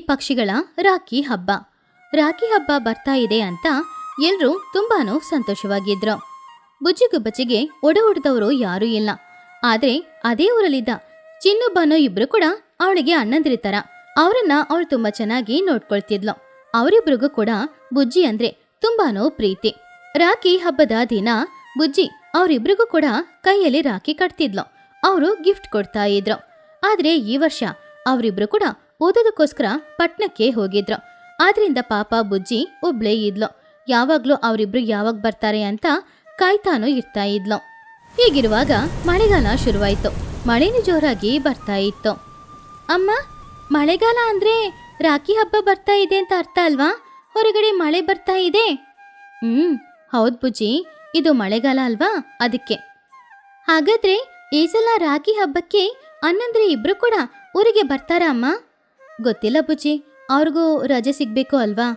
ಪಕ್ಷಿಗಳ ರಾಖಿ ಹಬ್ಬ. ರಾಖಿ ಹಬ್ಬ ಬರ್ತಾ ಇದೆ ಅಂತ ಎಲ್ರೂ ತುಂಬಾನು ಸಂತೋಷವಾಗಿದ್ರು. ಬುಜ್ಜಿಗುಬ್ಬಚ್ಚಿಗೆ ಒಡಹುಟ್ಟಿದವರು ಯಾರೂ ಇಲ್ಲ. ಆದ್ರೆ ಅದೇ ಊರಲ್ಲಿದ್ದ ಚಿನ್ನು ಬನ್ನು ಇಬ್ರು ಕೂಡ ಅವಳಿಗೆ ಅಣ್ಣಂದಿರ್ತಾರ. ಅವರನ್ನ ಅವಳು ತುಂಬಾ ಚೆನ್ನಾಗಿ ನೋಡ್ಕೊಳ್ತಿದ್ಲು. ಅವರಿಬ್ರಿಗೂ ಕೂಡ ಬುಜ್ಜಿ ಅಂದ್ರೆ ತುಂಬಾನು ಪ್ರೀತಿ. ರಾಖಿ ಹಬ್ಬದ ದಿನ ಬುಜ್ಜಿ ಅವರಿಬ್ರಿಗೂ ಕೂಡ ಕೈಯಲ್ಲಿ ರಾಖಿ ಕಟ್ತಿದ್ಲು. ಅವರು ಗಿಫ್ಟ್ ಕೊಡ್ತಾ ಇದ್ರು. ಆದ್ರೆ ಈ ವರ್ಷ ಅವರಿಬ್ರು ಕೂಡ ಓದೋದಕ್ಕೋಸ್ಕರ ಪಟ್ನಕ್ಕೆ ಹೋಗಿದ್ರು. ಆದ್ರಿಂದ ಪಾಪ ಬುಜ್ಜಿ ಒಬ್ಳೇ ಇದ್ಲು. ಯಾವಾಗ್ಲೂ ಅವರಿಬ್ರು ಯಾವಾಗ ಬರ್ತಾರೆ ಅಂತ ಕಾಯ್ತಾನು ಇರ್ತಾ ಇದ್ಲು. ಹೀಗಿರುವಾಗ ಮಳೆಗಾಲ ಶುರುವಾಯ್ತು. ಮಳೆನೂ ಜೋರಾಗಿ ಬರ್ತಾ ಇತ್ತು. ಅಮ್ಮ, ಮಳೆಗಾಲ ಅಂದ್ರೆ ರಾಖಿ ಹಬ್ಬ ಬರ್ತಾ ಇದೆ ಅಂತ ಅರ್ಥ ಅಲ್ವಾ? ಹೊರಗಡೆ ಮಳೆ ಬರ್ತಾ ಇದೆ. ಹೌದ್ ಬುಜ್ಜಿ, ಇದು ಮಳೆಗಾಲ ಅಲ್ವಾ, ಅದಕ್ಕೆ. ಹಾಗಾದ್ರೆ ಈ ಸಲ ರಾಖಿ ಹಬ್ಬಕ್ಕೆ ಅಣ್ಣಂದ್ರೆ ಇಬ್ರು ಕೂಡ ಊರಿಗೆ ಬರ್ತಾರ ಅಮ್ಮ? ಗೊತ್ತಿಲ್ಲ ಬುಜ್ಜಿ, ಅವ್ರಿಗೂ ರಜೆ ಸಿಗ್ಬೇಕು ಅಲ್ವಾ?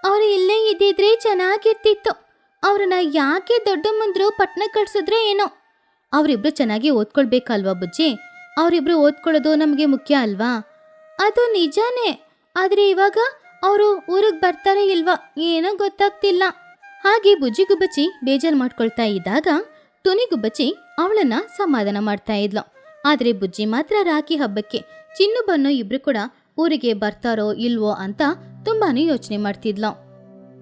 ಅವ್ರು ಇಲ್ಲೇ ಇದ್ದಿದ್ರೆ ಚೆನ್ನಾಗಿರ್ತಿತ್ತು. ಅವ್ರನ್ನ ಯಾಕೆ ದೊಡ್ಡಮ್ಮಂದ್ರು ಪಟ್ನ ಕಳ್ಸಿದ್ರೆ ಏನೋ. ಅವರಿಬ್ರು ಚೆನ್ನಾಗಿ ಓದ್ಕೊಳ್ಬೇಕಲ್ವಾ ಬುಜ್ಜಿ? ಅವರಿಬ್ರು ಓದ್ಕೊಳ್ಳೋದು ನಮಗೆ ಮುಖ್ಯ ಅಲ್ವಾ? ಅದು ನಿಜಾನೇ. ಆದ್ರೆ ಇವಾಗ ಅವರು ಊರಿಗೆ ಬರ್ತಾರೆ ಇಲ್ವಾ ಏನೋ ಗೊತ್ತಾಗ್ತಿಲ್ಲ. ಹಾಗೆ ಬುಜ್ಜಿಗುಬ್ಬಚ್ಚಿ ಬೇಜಾರು ಮಾಡ್ಕೊಳ್ತಾ ಇದ್ದಾಗ ತುನಿಗುಬ್ಬಚ್ಚಿ ಅವಳನ್ನ ಸಮಾಧಾನ ಮಾಡ್ತಾ ಇದ್ಲು. ಆದ್ರೆ ಬುಜ್ಜಿ ಮಾತ್ರ ರಾಖಿ ಹಬ್ಬಕ್ಕೆ ಚಿನ್ನು ಬನ್ನು ಇಬ್ರು ಕೂಡ ಊರಿಗೆ ಬರ್ತಾರೋ ಇಲ್ವೋ ಅಂತ ತುಂಬಾನು ಯೋಚನೆ ಮಾಡ್ತಿದ್ಲು.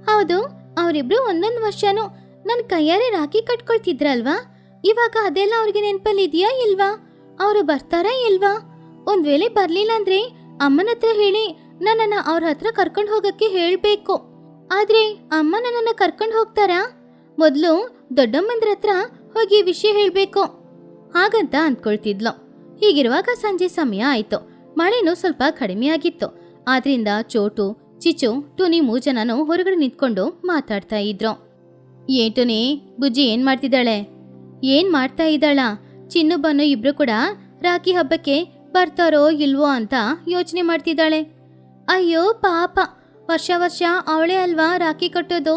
ಹೌದು, ಅವರಿಬ್ರು ಒಂದೊಂದು ವರ್ಷನೂ ನನ್ನ ಕೈಯಾರೆ ರಾಖಿ ಕಟ್ಕೊಳ್ತಿದ್ರಲ್ವಾ? ಇವಾಗ ಅದೆಲ್ಲ ಅವ್ರಿಗೆ ನೆನಪಲ್ಲಿ ಇದೆಯಾ ಇಲ್ವಾ? ಅವರು ಬರ್ತಾರಾ ಇಲ್ವಾ? ಒಂದ್ ವೇಳೆ ಬರ್ಲಿಲ್ಲ ಅಂದ್ರೆ ಅಮ್ಮನ ಹತ್ರ ಹೇಳಿ ನನ್ನನ್ನ ಅವ್ರ ಹತ್ರ ಕರ್ಕೊಂಡು ಹೋಗಕ್ಕೆ ಹೇಳ್ಬೇಕು. ಆದ್ರೆ ಅಮ್ಮ ನನ್ನನ್ನ ಕರ್ಕೊಂಡು ಹೋಗ್ತಾರಾ? ಮೊದ್ಲು ದೊಡ್ಡಮ್ಮಂದ್ರ ಹತ್ರ ಹೋಗಿ ವಿಷಯ ಹೇಳ್ಬೇಕು ಹಾಗಂತ ಅಂದ್ಕೊಳ್ತಿದ್ಲು. ಹೀಗಿರುವಾಗ ಸಂಜೆ ಸಮಯ ಆಯ್ತು. ಮಳೆನೂ ಸ್ವಲ್ಪ ಕಡಿಮೆ ಆಗಿತ್ತು. ಆದ್ರಿಂದ ಚೋಟು, ಚಿಚು, ಟುನಿ 3 ಜನನು ಹೊರಗಡೆ ನಿಂತ್ಕೊಂಡು ಮಾತಾಡ್ತಾ ಇದ್ರು. ಏನ್ ಟುನಿ, ಬುಜ್ಜಿ ಏನ್ ಮಾಡ್ತಿದ್ದಾಳೆ? ಏನ್ ಮಾಡ್ತಾ ಇದ್ದಾಳ? ಚಿನ್ನು ಬನ್ನು ಇಬ್ರು ಕೂಡ ರಾಖಿ ಹಬ್ಬಕ್ಕೆ ಬರ್ತಾರೋ ಇಲ್ವೋ ಅಂತ ಯೋಚನೆ ಮಾಡ್ತಿದ್ದಾಳೆ. ಅಯ್ಯೋ ಪಾಪ, ವರ್ಷ ವರ್ಷ ಅವಳೇ ಅಲ್ವಾ ರಾಖಿ ಕಟ್ಟೋದು.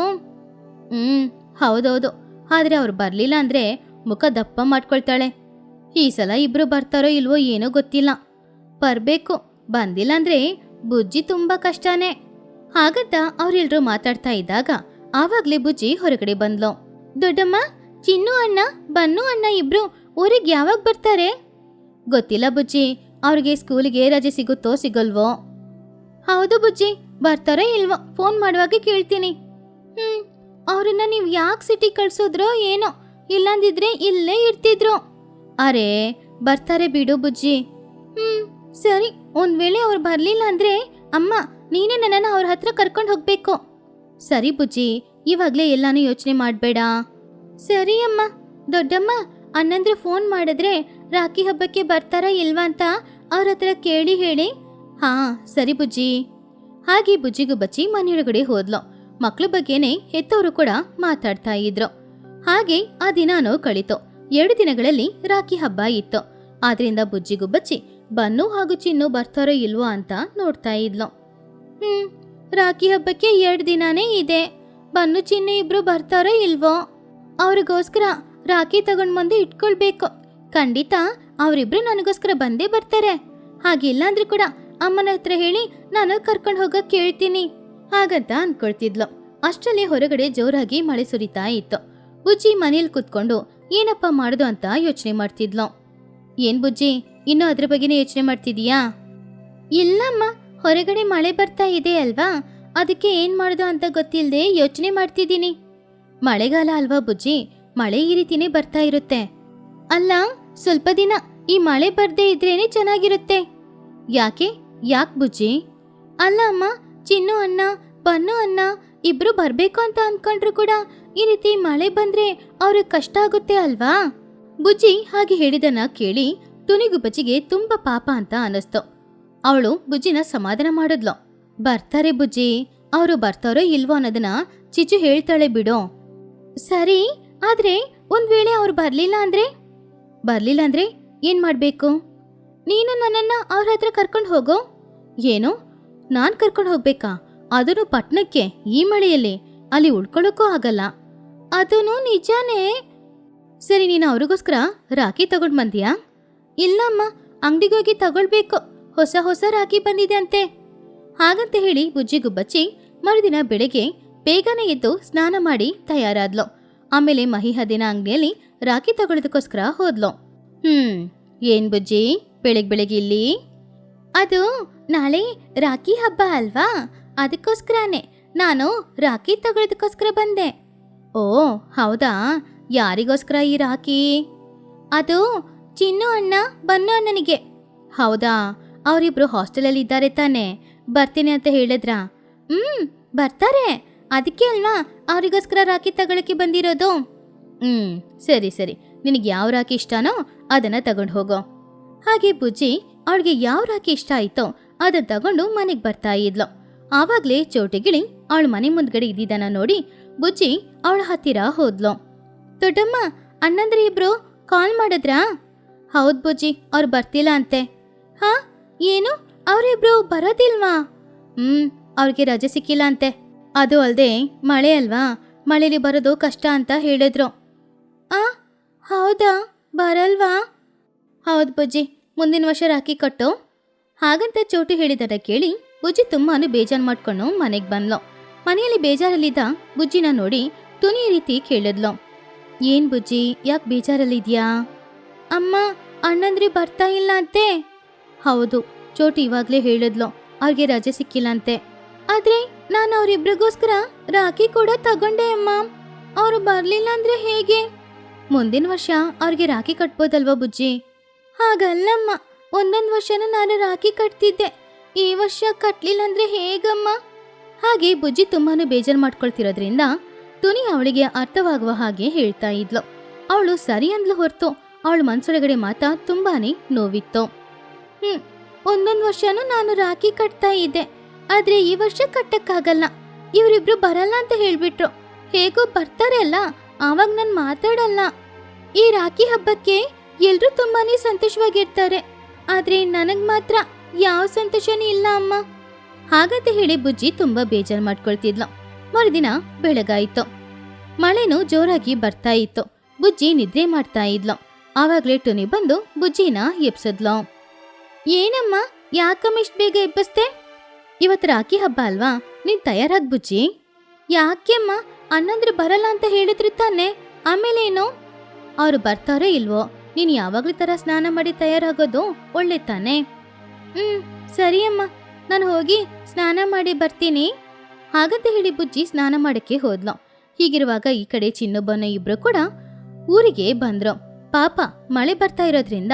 ಹೌದೌದು. ಆದ್ರೆ ಅವ್ರು ಬರ್ಲಿಲ್ಲ ಅಂದ್ರೆ ಮುಖ ದಪ್ಪ ಮಾಡ್ಕೊಳ್ತಾಳೆ. ಈ ಸಲ ಇಬ್ರು ಬರ್ತಾರೋ ಇಲ್ವೋ ಏನೋ ಗೊತ್ತಿಲ್ಲ. ಬರ್ಬೇಕು, ಬಂದಿಲ್ಲ ಅಂದ್ರೆ ಬುಜ್ಜಿ ತುಂಬಾ ಕಷ್ಟನೇ. ಹಾಗಂತ ಅವ್ರೆಲ್ರೂ ಮಾತಾಡ್ತಾ ಇದ್ದಾಗ ಆವಾಗ್ಲೇ ಬುಜ್ಜಿ ಹೊರಗಡೆ ಬಂದ್ಲು. ದೊಡ್ಡಮ್ಮ, ಚಿನ್ನು ಅಣ್ಣ ಬನ್ನು ಅಣ್ಣ ಇಬ್ರು ಊರಿಗೆ ಯಾವಾಗ ಬರ್ತಾರೆ? ಗೊತ್ತಿಲ್ಲ ಬುಜ್ಜಿ, ಅವ್ರಿಗೆ ಸ್ಕೂಲಿಗೆ ರಜೆ ಸಿಗುತ್ತೋ ಸಿಗಲ್ವೋ. ಹೌದು ಬುಜ್ಜಿ, ಬರ್ತಾರೋ ಇಲ್ವೋ ಫೋನ್ ಮಾಡುವಾಗ ಕೇಳ್ತೀನಿ. ಅವ್ರನ್ನ ನೀವು ಯಾಕೆ ಸಿಟಿ ಕಳ್ಸೋದ್ರೋ ಏನೋ, ಇಲ್ಲಾಂದಿದ್ರೆ ಇಲ್ಲೇ ಇರ್ತಿದ್ರು. ಅರೆ ಬರ್ತಾರೆ ಬಿಡು ಬುಜ್ಜಿ. ಸರಿ, ಒಂದ್ ವೇಳೆ ಅವ್ರು ಬರ್ಲಿಲ್ಲ ಅಂದ್ರೆ ಅಮ್ಮ ನೀನೇ ನನ್ನನ್ನು ಅವ್ರ ಹತ್ರ ಕರ್ಕೊಂಡು ಹೋಗ್ಬೇಕು. ಸರಿ ಬುಜ್ಜಿ, ಇವಾಗ್ಲೇ ಎಲ್ಲಾನು ಯೋಚನೆ ಮಾಡ್ಬೇಡ. ಸರಿ ಅಮ್ಮ. ದೊಡ್ಡಮ್ಮ, ಅಣ್ಣಂದ್ರೆ ಫೋನ್ ಮಾಡಿದ್ರೆ ರಾಖಿ ಹಬ್ಬಕ್ಕೆ ಬರ್ತಾರಾ ಇಲ್ವಾ ಅಂತ ಅವ್ರ ಹತ್ರ ಕೇಳಿ ಹೇಳಿ. ಹಾ ಸರಿ ಬುಜ್ಜಿ. ಹಾಗೆ ಬುಜ್ಜಿಗುಬ್ಬಚ್ಚಿ ಮನೆಯೊಳಗಡೆ ಹೋದ್ಲು. ಮಕ್ಳ ಬಗ್ಗೆನೆ ಹೆತ್ತವರು ಕೂಡ ಮಾತಾಡ್ತಾ ಇದ್ರು. ಹಾಗೆ ಆ ದಿನಾನೂ ಕಳಿತು. 2 ದಿನಗಳಲ್ಲಿ ರಾಖಿ ಹಬ್ಬ ಇತ್ತು. ಆದ್ರಿಂದ ಬುಜ್ಜಿಗುಬ್ಬಚ್ಚಿ ಬನ್ನು ಹಾಗೂ ಚಿನ್ನು ಬರ್ತಾರೋ ಇಲ್ವೋ ಅಂತ ನೋಡ್ತಾ ಇದ್ಲು. ರಾಖಿ ಹಬ್ಬಕ್ಕೆ 2 ದಿನಾನೇ ಇದೆ. ಬನ್ನು ಚಿನ್ನು ಇಬ್ರು ಬರ್ತಾರೋ ಇಲ್ವೋ? ಅವ್ರಿಗೋಸ್ಕರ ರಾಖಿ ತಗೊಂಡ್ ಬಂದು ಇಟ್ಕೊಳ್ಬೇಕು. ಖಂಡಿತ ಅವರಿಬ್ರು ನನಗೋಸ್ಕರ ಬಂದೇ ಬರ್ತಾರೆ. ಹಾಗಿಲ್ಲ ಅಂದ್ರೆ ಕೂಡ ಅಮ್ಮನ ಹತ್ರ ಹೇಳಿ ನಾನು ಕರ್ಕೊಂಡು ಹೋಗಕ್ ಕೇಳ್ತೀನಿ ಹಾಗಂತ ಅನ್ಕೊಳ್ತಿದ್ಲು. ಅಷ್ಟರಲ್ಲಿ ಹೊರಗಡೆ ಜೋರಾಗಿ ಮಳೆ ಸುರಿತಾ ಇತ್ತು. ಬುಜ್ಜಿ ಮನೇಲಿ ಕುತ್ಕೊಂಡು ಏನಪ್ಪ ಮಾಡುದು ಅಂತ ಯೋಚನೆ ಮಾಡ್ತಿದ್ಲು. ಏನ್ ಬುಜ್ಜಿ, ಇನ್ನು ಅದ್ರ ಬಗ್ಗೆನೇ ಯೋಚನೆ ಮಾಡ್ತಿದೀಯಾ? ಇಲ್ಲಮ್ಮ, ಹೊರಗಡೆ ಮಳೆ ಬರ್ತಾ ಇದೆ ಅಲ್ವಾ, ಅದಕ್ಕೆ ಏನ್ ಮಾಡುದು ಅಂತ ಗೊತ್ತಿಲ್ಲದೆ ಯೋಚನೆ ಮಾಡ್ತಿದ್ದೀನಿ. ಮಳೆಗಾಲ ಅಲ್ವಾ ಬುಜ್ಜಿ, ಮಳೆ ಈ ರೀತಿನೇ ಬರ್ತಾ ಇರುತ್ತೆ. ಅಲ್ಲ, ಸ್ವಲ್ಪ ದಿನ ಈ ಮಳೆ ಬರ್ದೇ ಇದ್ರೇನೆ ಚೆನ್ನಾಗಿರುತ್ತೆ. ಯಾಕೆ ಬುಜ್ಜಿ? ಅಲ್ಲ ಅಮ್ಮ, ಚಿನ್ನು ಅಣ್ಣ ಬನ್ನು ಅಣ್ಣ ಇಬ್ರು ಬರ್ಬೇಕು ಅಂತ ಅನ್ಕೊಂಡ್ರು ಕೂಡ ಈ ರೀತಿ ಮಳೆ ಬಂದ್ರೆ ಅವ್ರಿಗೆ ಕಷ್ಟ ಆಗುತ್ತೆ ಅಲ್ವಾ? ಬುಜ್ಜಿ ಹಾಗೆ ಹೇಳಿದನ್ನ ಕೇಳಿ ತುನಿಗುಬ್ಬಚ್ಚಿಗೆ ತುಂಬಾ ಪಾಪ ಅಂತ ಅನಿಸ್ತು. ಅವಳು ಬುಜ್ಜಿನ ಸಮಾಧಾನ ಮಾಡಿದ್ಲು. ಬರ್ತಾರೆ ಬುಜ್ಜಿ, ಅವರು ಬರ್ತಾರೋ ಇಲ್ವೋ ಅನ್ನೋದನ್ನ ಚಿಚ್ಚು ಹೇಳ್ತಾಳೆ ಬಿಡು. ಸರಿ, ಆದ್ರೆ ಒಂದ್ ವೇಳೆ ಅವ್ರು ಬರ್ಲಿಲ್ಲ ಅಂದ್ರೆ ಏನ್ ಮಾಡ್ಬೇಕು? ನೀನು ನನ್ನನ್ನ ಅವ್ರ ಹತ್ರ ಕರ್ಕೊಂಡು ಹೋಗೋ. ಏನು, ನಾನ್ ಕರ್ಕೊಂಡು ಹೋಗ್ಬೇಕಾ? ಅದನ್ನು ಪಟ್ನಕ್ಕೆ ಈ ಮಳೆಯಲ್ಲಿ? ಅಲ್ಲಿ ಉಳ್ಕೊಳ್ಳೋಕ್ಕೂ ಆಗಲ್ಲ. ಅದೂ ನಿಜಾನೇ. ಸರಿ, ನೀನು ಅವ್ರಿಗೋಸ್ಕರ ರಾಖಿ ತಗೊಂಡ್ ಬಂದಿಯಾ? ಇಲ್ಲಮ್ಮ, ಅಂಗಡಿಗೋಗಿ ತಗೊಳ್ಬೇಕು. ಹೊಸ ರಾಖಿ ಬಂದಿದೆ ಅಂತೆ. ಹಾಗಂತ ಹೇಳಿ ಬುಜ್ಜಿ ಗುಬ್ಬಚ್ಚಿ ಮರುದಿನ ಬೆಳಗ್ಗೆ ಬೇಗನೆ ಎದ್ದು ಸ್ನಾನ ಮಾಡಿ ತಯಾರಾದ್ಲು. ಆಮೇಲೆ ಮಹಿಹದಿನ ಅಂಗಡಿಯಲ್ಲಿ ರಾಖಿ ತಗೊಳ್ಳೋದಕ್ಕೋಸ್ಕರ ಹೋದ್ಲು. ಏನ್ ಬುಜ್ಜಿ ಬೆಳಗ್ಗೆ ಇಲ್ಲಿ? ಅದು ನಾಳೆ ರಾಖಿ ಹಬ್ಬ ಅಲ್ವಾ, ಅದಕ್ಕೋಸ್ಕರನೇ ನಾನು ರಾಖಿ ತಗೊಳ್ಳೋದಕ್ಕೋಸ್ಕರ ಬಂದೆ. ಓ ಹೌದಾ, ಯಾರಿಗೋಸ್ಕರ ಈ ರಾಖಿ? ಅದು ಚಿನ್ನು ಅಣ್ಣ ಬನ್ನು ಅಣ್ಣನಿಗೆ. ಹೌದಾ, ಅವರಿಬ್ರು ಹಾಸ್ಟೆಲಲ್ಲಿ ಇದ್ದಾರೆ ತಾನೆ, ಬರ್ತೀನಿ ಅಂತ ಹೇಳಿದ್ರಾ? ಬರ್ತಾರೆ, ಅದಕ್ಕೆ ಅಲ್ವಾ ಅವರಿಗೋಸ್ಕರ ರಾಖಿ ತಗೊಳಕ್ಕೆ ಬಂದಿರೋದು. ಸರಿ ಸರಿ, ನಿನಗೆ ಯಾವ ರಾಖಿ ಇಷ್ಟನೋ ಅದನ್ನ ತಗೊಂಡು ಹೋಗೋ. ಹಾಗೆ ಬುಜ್ಜಿ ಅವಳಿಗೆ ಯಾವ ರಾಖಿ ಇಷ್ಟ ಆಯ್ತೋ ಅದನ್ನ ತಗೊಂಡು ಮನೆಗೆ ಬರ್ತಾ ಇದ್ಲು. ಆವಾಗ್ಲೇ ಚೋಟಿಗಿಳಿ ಅವಳ ಮನೆ ಮುಂದ್ಗಡೆ ಇದ್ದಿದ್ದನ್ನ ನೋಡಿ ಬುಜ್ಜಿ ಅವಳ ಹತ್ತಿರ ಹೋದ್ಲು. ದೊಡ್ಡಮ್ಮ, ಅಣ್ಣಂದ್ರೆ ಇಬ್ರು ಕಾಲ್ ಮಾಡಿದ್ರಾ? ಹೌದ್ ಬುಜ್ಜಿ, ಅವ್ರು ಬರ್ತಿಲ್ಲ ಅಂತೆ. ಹಾ, ಏನು ಅವರಿಬ್ರು ಬರೋದಿಲ್ವಾ? ಅವ್ರಿಗೆ ರಜೆ ಸಿಕ್ಕಿಲ್ಲ ಅಂತೆ. ಅದು ಅಲ್ಲದೆ ಮಳೆ ಅಲ್ವಾ, ಮಳೆಲಿ ಬರೋದು ಕಷ್ಟ ಅಂತ ಹೇಳಿದ್ರು. ಹೌದಾ, ಬರಲ್ವಾ? ಹೌದು ಬುಜ್ಜಿ, ಮುಂದಿನ ವರ್ಷ ರಾಖಿ ಕಟ್ಟು. ಹಾಗಂತ ಚೋಟು ಹೇಳಿದರ ಕೇಳಿ ಬುಜ್ಜಿ ತುಂಬಾನು ಬೇಜಾರು ಮಾಡ್ಕೊಂಡು ಮನೆಗೆ ಬಂದ್ಲು. ಮನೆಯಲ್ಲಿ ಬೇಜಾರಲ್ಲಿದ್ದ ಬುಜ್ಜಿನ ನೋಡಿ ತುನಿ ರೀತಿ ಕೇಳಿದ್ಲು. ಏನ್ ಬುಜ್ಜಿ, ಯಾಕೆ ಬೇಜಾರಲ್ಲಿದ್ಯಾ? ಅಮ್ಮ, ಅಣ್ಣಂದ್ರಿ ಬರ್ತಾ ಇಲ್ಲ ಅಂತೆ. ಹೌದು, ಚೋಟು ಇವಾಗ್ಲೇ ಹೇಳಿದ್ಲು, ಅವ್ರಿಗೆ ರಜೆ ಸಿಕ್ಕಿಲ್ಲ ಅಂತೆ. ಆದ್ರೆ ನಾನು ಅವರಿಬ್ರಿಗೋಸ್ಕರ ರಾಖಿ ಕೂಡ ತಗೊಂಡೆ ಅಮ್ಮ. ಅವರು ಬರ್ಲಿಲ್ಲ ಅಂದ್ರೆ ಹೇಗೆ? ಮುಂದಿನ ವರ್ಷ ಅವ್ರಿಗೆ ರಾಖಿ ಕಟ್ಬೋದಲ್ವಾ ಬುಜ್ಜಿ? ಹಾಗಲ್ಲಮ್ಮ, ಒಂದೊಂದು ವರ್ಷನೂ ನಾನು ರಾಖಿ ಕಟ್ತಿದ್ದೆ, ಈ ವರ್ಷ ಕಟ್ಲಿಲ್ಲ ಅಂದ್ರೆ ಹೇಗಮ್ಮ? ಹಾಗೆ ಬುಜ್ಜಿ ತುಂಬಾನು ಬೇಜಾರು ಮಾಡ್ಕೊಳ್ತಿರೋದ್ರಿಂದ ತುನಿ ಅವಳಿಗೆ ಅರ್ಥವಾಗುವ ಹಾಗೆ ಹೇಳ್ತಾ ಇದ್ಲು. ಅವಳು ಸರಿ ಅಂದ್ಲು ಹೊರತು ಅವಳ ಮನ್ಸೊಳಗಡೆ ಮಾತಾ ತುಂಬಾನೇ ನೋವಿತ್ತು. ಒಂದೊಂದು ವರ್ಷನೂ ನಾನು ರಾಖಿ ಕಟ್ತಾ ಇದ್ದೆ, ಆದ್ರೆ ಈ ವರ್ಷ ಕಟ್ಟಕ್ಕಾಗಲ್ಲ. ಇವರಿಬ್ರು ಬರಲ್ಲ ಅಂತ ಹೇಳ್ಬಿಟ್ರು. ಹೇಗೋ ಬರ್ತಾರೆ ಅಲ್ಲ, ಆವಾಗ ನಾನು ಮಾತಾಡಲ್ಲ. ಈ ರಾಖಿ ಹಬ್ಬಕ್ಕೆ ಎಲ್ರೂ ತುಂಬಾನೇ ಸಂತೋಷವಾಗಿರ್ತಾರೆ, ಆದ್ರೆ ನನಗ್ ಮಾತ್ರ ಯಾವ ಸಂತೋಷನೂ ಇಲ್ಲ ಅಮ್ಮ. ಹಾಗಂತ ಹೇಳಿ ಬುಜ್ಜಿ ತುಂಬಾ ಬೇಜಾರು ಮಾಡ್ಕೊಳ್ತಿದ್ಲು. ಮರುದಿನ ಬೆಳಗಾಯಿತು. ಮಳೆನೂ ಜೋರಾಗಿ ಬರ್ತಾ ಇತ್ತು. ಬುಜ್ಜಿ ನಿದ್ರೆ ಮಾಡ್ತಾ ಇದ್ಲು. ಆವಾಗ್ಲೇ ಟುನಿ ಬಂದು ಬುಜ್ಜಿನ ಎಬ್ಸದ್ಲು. ಏನಮ್ಮ, ಯಾಕಮ್ಮ ಇಷ್ಟು ಬೇಗ ಎಬ್ಬಿಸ್ದೆ? ಇವತ್ತು ರಾಖಿ ಹಬ್ಬ ಅಲ್ವಾ, ನೀನ್ ತಯಾರಾಗ್ ಬುಜ್ಜಿ. ಯಾಕೆಮ್ಮ, ಅಣ್ಣಂದ್ರೆ ಬರಲ್ಲ ಅಂತ ಹೇಳಿದ್ರು ತಾನೆ, ಆಮೇಲೆ ಏನು? ಅವ್ರು ಬರ್ತಾರೋ ಇಲ್ವೋ, ನೀನ್ ಯಾವಾಗ್ಲೂ ತರ ಸ್ನಾನ ಮಾಡಿ ತಯಾರಾಗೋದು ಒಳ್ಳೆ ತಾನೆ. ಸರಿ ಅಮ್ಮ, ನಾನು ಹೋಗಿ ಸ್ನಾನ ಮಾಡಿ ಬರ್ತೀನಿ. ಹಾಗಂತ ಹೇಳಿ ಬುಜ್ಜಿ ಸ್ನಾನ ಮಾಡಕ್ಕೆ ಹೋದ್ಲು. ಹೀಗಿರುವಾಗ ಈ ಕಡೆ ಚಿನ್ನು ಬನ್ನು ಇಬ್ರು ಕೂಡ ಊರಿಗೆ ಬಂದ್ರು. ಪಾಪ ಮಳೆ ಬರ್ತಾ ಇರೋದ್ರಿಂದ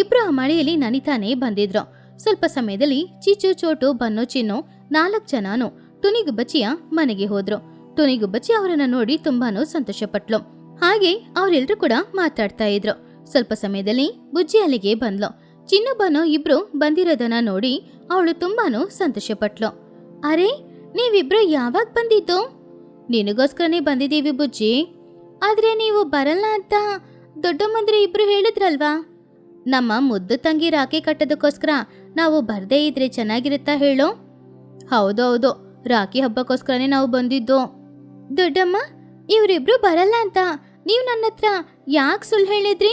ಇಬ್ರು ಆ ಮಳೆಯಲ್ಲಿ ನನಿತಾನೆ ಬಂದಿದ್ರು. ಸ್ವಲ್ಪ ಸಮಯದಲ್ಲಿ ಚಿಚ್ಚು, ಚೋಟು, ಬನ್ನು, ಚಿನ್ನು 4 ಜನನು ತುನಿಗುಬ್ಬಚ್ಚಿಯ ಮನೆಗೆ ಹೋದ್ರು. ತುನಿಗುಬ್ಬಚ್ಚಿ ಅವರನ್ನ ನೋಡಿ ತುಂಬಾನು ಸಂತೋಷ ಪಟ್ಲು. ಹಾಗೆ ಅವರೆಲ್ಲರೂ ಕೂಡ ಮಾತಾಡ್ತಾ ಇದ್ರು. ಸ್ವಲ್ಪ ಸಮಯದಲ್ಲಿ ಬುಜ್ಜಿ ಅಲ್ಲಿಗೆ ಬಂದ್ಲು. ಚಿನ್ನು ಬನ್ನು ಇಬ್ರು ಬಂದಿರೋದನ್ನ ನೋಡಿ ಅವಳು ತುಂಬಾನು ಸಂತೋಷ ಪಟ್ಲು. ಅರೆ, ನೀವಿಬ್ರು ಯಾವಾಗ ಬಂದಿದ್ದು? ನಿನಗೋಸ್ಕರನೇ ಬಂದಿದ್ದೀವಿ ಬುಜ್ಜಿ. ಆದ್ರೆ ನೀವು ಬರಲ್ಲ ಅಂತ ದೊಡ್ಡಮ್ಮಂದ್ರೆ ಇಬ್ರು ಹೇಳಿದ್ರಲ್ವಾ? ನಮ್ಮ ಮುದ್ದು ತಂಗಿ ರಾಖಿ ಕಟ್ಟೋದಕ್ಕೋಸ್ಕರ ನಾವು ಬರ್ದೇ ಇದ್ರೆ ಚೆನ್ನಾಗಿರುತ್ತಾ ಹೇಳು? ಹೌದೌದು, ರಾಖಿ ಹಬ್ಬಕ್ಕೋಸ್ಕರನೇ ನಾವು ಬಂದಿದ್ದು. ದೊಡ್ಡಮ್ಮ, ಇವರಿಬ್ರು ಬರಲ್ಲ ಅಂತ ನೀವು ನನ್ನ ಹತ್ರ ಯಾಕೆ ಸುಳ್ಳು ಹೇಳಿದ್ರಿ?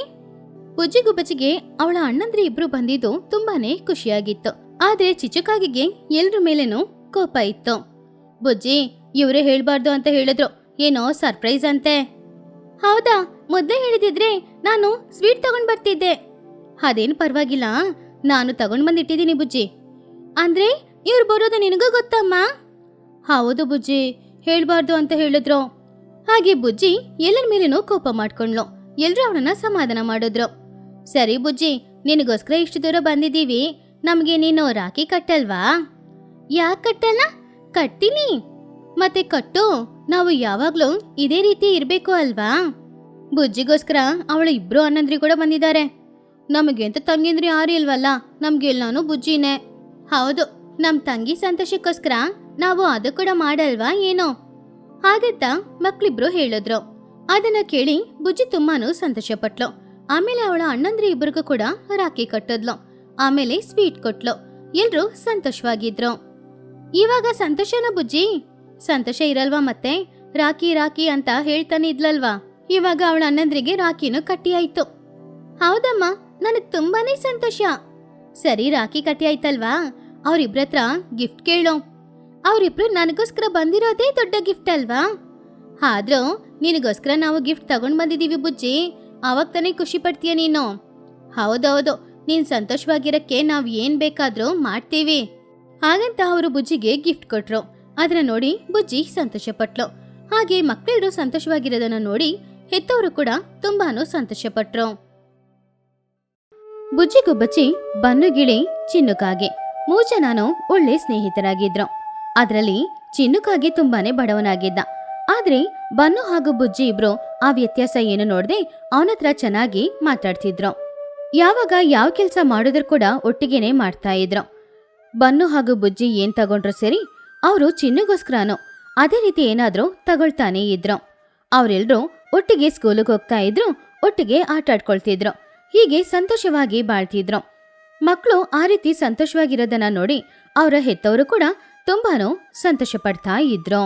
ಬುಜ್ಜಿಗುಬ್ಬಚ್ಚಿಗೆ ಅವಳ ಅಣ್ಣಂದ್ರೆ ಇಬ್ರು ಬಂದಿದ್ದು ತುಂಬಾನೇ ಖುಷಿಯಾಗಿತ್ತು. ಆದ್ರೆ ಚಿಚುಕಾಗಿಗೆ ಎಲ್ರ ಮೇಲೇನೂ ಕೋಪ ಇತ್ತು. ಬುಜ್ಜಿ, ಇವರೇ ಹೇಳ್ಬಾರ್ದು ಅಂತ ಹೇಳಿದ್ರು, ಏನೋ ಸರ್ಪ್ರೈಸ್ ಅಂತೆ. ಹೌದಾ, ಮೊದ್ಲೇ ಹೇಳಿದಿದ್ರೆ ನಾನು ಸ್ವೀಟ್ ತಗೊಂಡ್ ಬರ್ತಿದ್ದೆ. ಅದೇನು ಪರವಾಗಿಲ್ಲ, ನಾನು ತಗೊಂಡ್ ಬಂದಿಟ್ಟಿದ್ದೀನಿ ಬುಜ್ಜಿ. ಅಂದ್ರೆ ಇವ್ರು ಬರೋದು ನಿನಗೂ ಗೊತ್ತಮ್ಮ? ಹೌದು ಬುಜ್ಜಿ, ಹೇಳ್ಬಾರ್ದು ಅಂತ ಹೇಳಿದ್ರು. ಹಾಗೆ ಬುಜ್ಜಿ ಎಲ್ಲರ ಮೇಲೇನೂ ಕೋಪ ಮಾಡ್ಕೊಂಡ್ಲು. ಎಲ್ರು ಅವಳನ್ನ ಸಮಾಧಾನ ಮಾಡಿದ್ರು. ಸರಿ ಬುಜ್ಜಿ, ನಿನಗೋಸ್ಕರ ಇಷ್ಟು ದೂರ ಬಂದಿದ್ದೀವಿ, ನಮ್ಗೆ ನೀನು ರಾಖಿ ಕಟ್ಟಲ್ವಾ? ಯಾಕೆ ಕಟ್ಟಲ್ಲ? ಕಟ್ತೀನಿ. ಮತ್ತೆ ಕಟ್ಟು, ನಾವು ಯಾವಾಗ್ಲೂ ಇದೇ ರೀತಿ ಇರ್ಬೇಕು ಅಲ್ವಾ? ಬುಜ್ಜಿಗೋಸ್ಕರ ಅವಳ ಇಬ್ರು ಅಣ್ಣಂದ್ರಿ ಕೂಡ ಬಂದಿದ್ದಾರೆ. ನಮಗೆ ಅಂತ ತಂಗಿಂದ್ರಿ ಯಾರು ಇಲ್ವಲ್ಲ, ನಮ್ಗೆಲ್ಲಾನು ಬುಜ್ಜಿನೇ. ಹೌದು, ನಮ್ ತಂಗಿ ಸಂತೋಷಕ್ಕೋಸ್ಕರ ನಾವು ಅದು ಕೂಡ ಮಾಡಲ್ವಾ ಏನೋ? ಹಾಗಂತ ಮಕ್ಳಿಬ್ರು ಹೇಳಿದ್ರು. ಅದನ್ನ ಕೇಳಿ ಬುಜ್ಜಿ ತುಂಬಾನು ಸಂತೋಷ ಪಟ್ಲು. ಆಮೇಲೆ ಅವಳ ಅಣ್ಣಂದ್ರಿ ಇಬ್ರಿಗೂ ಕೂಡ ರಾಖಿ ಕಟ್ಟದ್ಲು. ಆಮೇಲೆ ಸ್ವೀಟ್ ಕೊಟ್ಲು. ಎಲ್ರು ಸಂತೋಷವಾಗಿದ್ರು. ಇವಾಗ ಸಂತೋಷನ ಬುಜ್ಜಿ? ಸಂತೋಷ ಇರಲ್ವಾ ಮತ್ತೆ? ರಾಖಿ ರಾಖಿ ಅಂತ ಹೇಳ್ತಾನೆ ಇದ್ಲಲ್ವಾ? ಇವಾಗ ಅವಳ ಅಣ್ಣಂದ್ರಿಗೆ ರಾಖಿನೂ ಕಟ್ಟಿ ಆಯ್ತು. ಹೌದಮ್ಮ, ನನಗ್ ತುಂಬಾನೇ ಸಂತೋಷ. ಸರಿ, ರಾಖಿ ಕಟ್ಟಿ ಆಯ್ತಲ್ವಾ, ಅವ್ರಿಬ್ರ ಹತ್ರ ಗಿಫ್ಟ್ ಕೇಳೋ. ಅವರಿಬ್ರು ನನಗೋಸ್ಕರ ಬಂದಿರೋದೇ ದೊಡ್ಡ ಗಿಫ್ಟ್ ಅಲ್ವಾ? ಆದ್ರೂ ನಿನಗೋಸ್ಕರ ನಾವು ಗಿಫ್ಟ್ ತಗೊಂಡ್ ಬಂದಿದೀವಿ ಬುಜ್ಜಿ, ಅವಾಗ ತಾನೇ ಖುಷಿ ಪಡ್ತೀಯ ನೀನು. ಹೌದೌದು, ನೀನ್ ಸಂತೋಷವಾಗಿರಕ್ಕೆ ನಾವ್ ಏನ್ ಬೇಕಾದ್ರೂ ಮಾಡ್ತೀವಿ. ಹಾಗಂತ ಅವರು ಬುಜ್ಜಿಗೆ ಗಿಫ್ಟ್ ಕೊಟ್ರು. ಅದನ್ನ ನೋಡಿ ಬುಜ್ಜಿ ಸಂತೋಷ ಪಟ್ಲು. ಹಾಗೆ ಮಕ್ಕಳೆಲ್ಲರೂ ಸಂತೋಷವಾಗಿರೋದನ್ನ ನೋಡಿ ಹೆತ್ತವರು ಕೂಡ ತುಂಬಾನು ಸಂತೋಷ ಪಟ್ರು. ಬುಜ್ಜಿಗುಬ್ಬಚ್ಚಿ, ಬನ್ನುಗಿಳಿ, ಚಿನ್ನುಕಾಗೆ ಮೂಜನಾನು ಒಳ್ಳೆ ಸ್ನೇಹಿತರಾಗಿದ್ರು. ಅದರಲ್ಲಿ ಚಿನ್ನುಕಾಗೆ ತುಂಬಾನೇ ಬಡವನಾಗಿದ್ದ. ಆದ್ರೆ ಬನ್ನು ಹಾಗೂ ಬುಜ್ಜಿ ಇಬ್ರು ಆ ವ್ಯತ್ಯಾಸ ಏನು ನೋಡದೆ ಅವನತ್ರ ಚೆನ್ನಾಗಿ ಮಾತಾಡ್ತಿದ್ರು. ಯಾವಾಗ ಯಾವ ಕೆಲ್ಸ ಮಾಡಿದ್ರು ಕೂಡ ಒಟ್ಟಿಗೆನೆ ಮಾಡ್ತಾ ಇದ್ರು. ಬನ್ನು ಹಾಗೂ ಬುಜ್ಜಿ ಏನ್ ತಗೊಂಡ್ರು ಸರಿ, ಅವರು ಚಿನ್ನುಗೋಸ್ಕರನೂ ಅದೇ ರೀತಿ ಏನಾದ್ರೂ ತಗೊಳ್ತಾನೆ ಇದ್ರು. ಅವರೆಲ್ಲರೂ ಒಟ್ಟಿಗೆ ಸ್ಕೂಲಿಗೆ ಹೋಗ್ತಾ ಇದ್ರು, ಒಟ್ಟಿಗೆ ಆಟ ಆಡ್ಕೊಳ್ತಿದ್ರು. ಹೀಗೆ ಸಂತೋಷವಾಗಿ ಬಾಳ್ತಿದ್ರು. ಮಕ್ಕಳು ಆ ರೀತಿ ಸಂತೋಷವಾಗಿರೋದನ್ನ ನೋಡಿ ಅವರ ಹೆತ್ತವರು ಕೂಡ ತುಂಬಾನು ಸಂತೋಷ ಪಡ್ತಾ ಇದ್ರು.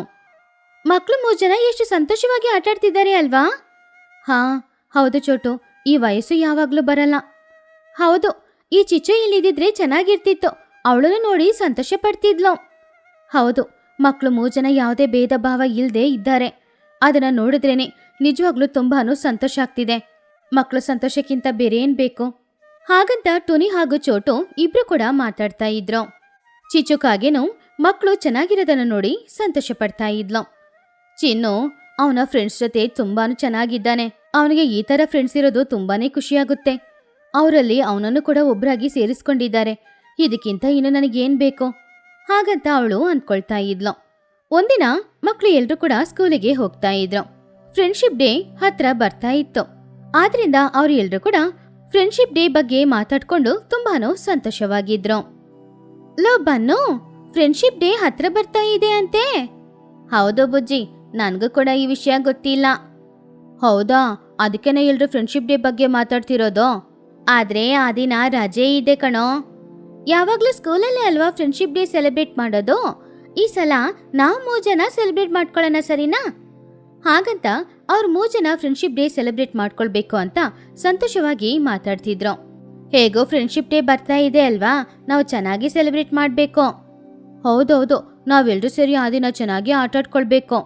ಮಕ್ಕಳು 3 ಜನ ಎಷ್ಟು ಸಂತೋಷವಾಗಿ ಆಟಾಡ್ತಿದ್ದಾರೆ ಅಲ್ವಾ? ಹಾ ಹೌದು ಚೋಟು, ಈ ವಯಸ್ಸು ಯಾವಾಗ್ಲೂ ಬರಲ್ಲ. ಹೌದು, ಈ ಚಿಚ್ಚು ಇಲ್ಲಿದ್ರೆ ಚೆನ್ನಾಗಿರ್ತಿತ್ತು, ಅವಳನ್ನು ನೋಡಿ ಸಂತೋಷ ಪಡ್ತಿದ್ಲು. ಹೌದು, ಮಕ್ಕಳು 3 ಜನ ಯಾವುದೇ ಭೇದ ಭಾವ ಇಲ್ಲದೆ ಇದ್ದಾರೆ. ಅದನ್ನ ನೋಡಿದ್ರೇನೆ ನಿಜವಾಗ್ಲೂ ತುಂಬಾನು ಸಂತೋಷ ಆಗ್ತಿದೆ. ಮಕ್ಕಳು ಸಂತೋಷಕ್ಕಿಂತ ಬೇರೆ ಏನ್ ಬೇಕು? ಹಾಗಂತ ಟುನಿ ಹಾಗೂ ಚೋಟು ಇಬ್ರು ಕೂಡ ಮಾತಾಡ್ತಾ ಇದ್ರು. ಚಿಚುಕಾಗೇನು ಮಕ್ಕಳು ಚೆನ್ನಾಗಿರೋದನ್ನ ನೋಡಿ ಸಂತೋಷ ಪಡ್ತಾ ಇದ್ಲು. ಚಿನ್ನು ಅವನ ಫ್ರೆಂಡ್ಸ್ ಜೊತೆ ತುಂಬಾನು ಚೆನ್ನಾಗಿದ್ದಾನೆ. ಅವನಿಗೆ ಈ ತರ ಫ್ರೆಂಡ್ಸ್ ಇರೋದು ತುಂಬಾನೇ ಖುಷಿಯಾಗುತ್ತೆ. ಅವರಲ್ಲಿ ಅವನನ್ನು ಕೂಡ ಒಬ್ರಾಗಿ ಸೇರಿಸ್ಕೊಂಡಿದ್ದಾರೆ. ಇದಕ್ಕಿಂತ ಇನ್ನು ನನಗೇನ್ ಬೇಕು? ಹಾಗಂತ ಅವಳು ಅಂದ್ಕೊಳ್ತಾ ಇದ್ಲು. ಒಂದಿನ ಮಕ್ಕಳು ಎಲ್ರು ಕೂಡ ಸ್ಕೂಲಿಗೆ ಹೋಗ್ತಾ ಇದ್ರು. ಫ್ರೆಂಡ್ಶಿಪ್ ಡೇ ಹತ್ರ ಬರ್ತಾ ಇತ್ತು. ಆದ್ರಿಂದ ಅವ್ರು ಎಲ್ರು ಕೂಡ ಫ್ರೆಂಡ್ಶಿಪ್ ಡೇ ಬಗ್ಗೆ ಮಾತಾಡ್ಕೊಂಡು ತುಂಬಾನು ಸಂತೋಷವಾಗಿದ್ರು. ಲೋ ಬನ್ನು, ಫ್ರೆಂಡ್ಶಿಪ್ ಡೇ ಹತ್ರ ಬರ್ತಾ ಇದೆ ಅಂತೆ. ಹೌದು ಬುಜ್ಜಿ, ನನ್ಗೂ ಕೂಡ ಈ ವಿಷಯ ಗೊತ್ತಿಲ್ಲ. ಹೌದಾ, ಅದಕ್ಕೇನೆ ಎಲ್ರು ಫ್ರೆಂಡ್ಶಿಪ್ ಡೇ ಬಗ್ಗೆ ಮಾತಾಡ್ತಿರೋದು. ಆದ್ರೆ ಆ ದಿನ ರಜೆ ಇದೆ ಕಣೋ. ಯಾವಾಗ್ಲೂ ಸ್ಕೂಲಲ್ಲೇ ಅಲ್ವಾ ಫ್ರೆಂಡ್ಶಿಪ್ ಡೇ ಸೆಲೆಬ್ರೇಟ್ ಮಾಡೋದು. ಈ ಸಲ ನಾವು 3 ಜನ ಸೆಲೆಬ್ರೇಟ್ ಮಾಡ್ಕೊಳ್ಳೋಣ, ಸರಿನಾ? ಹಾಗಂತ ಅವ್ರು 3 ಜನ ಫ್ರೆಂಡ್ಶಿಪ್ ಡೇ ಸೆಲೆಬ್ರೇಟ್ ಮಾಡ್ಕೊಳ್ಬೇಕು ಅಂತ ಸಂತೋಷವಾಗಿ ಮಾತಾಡ್ತಿದ್ರು. ಹೇಗೋ ಫ್ರೆಂಡ್ಶಿಪ್ ಡೇ ಬರ್ತಾ ಇದೆ ಅಲ್ವಾ, ನಾವು ಚೆನ್ನಾಗಿ ಸೆಲೆಬ್ರೇಟ್ ಮಾಡ್ಬೇಕು. ಹೌದೌದು, ನಾವೆಲ್ಲರೂ ಸೇರಿ ಆ ದಿನ ಚೆನ್ನಾಗಿ ಆಟಾಡ್ಕೊಳ್ಬೇಕು.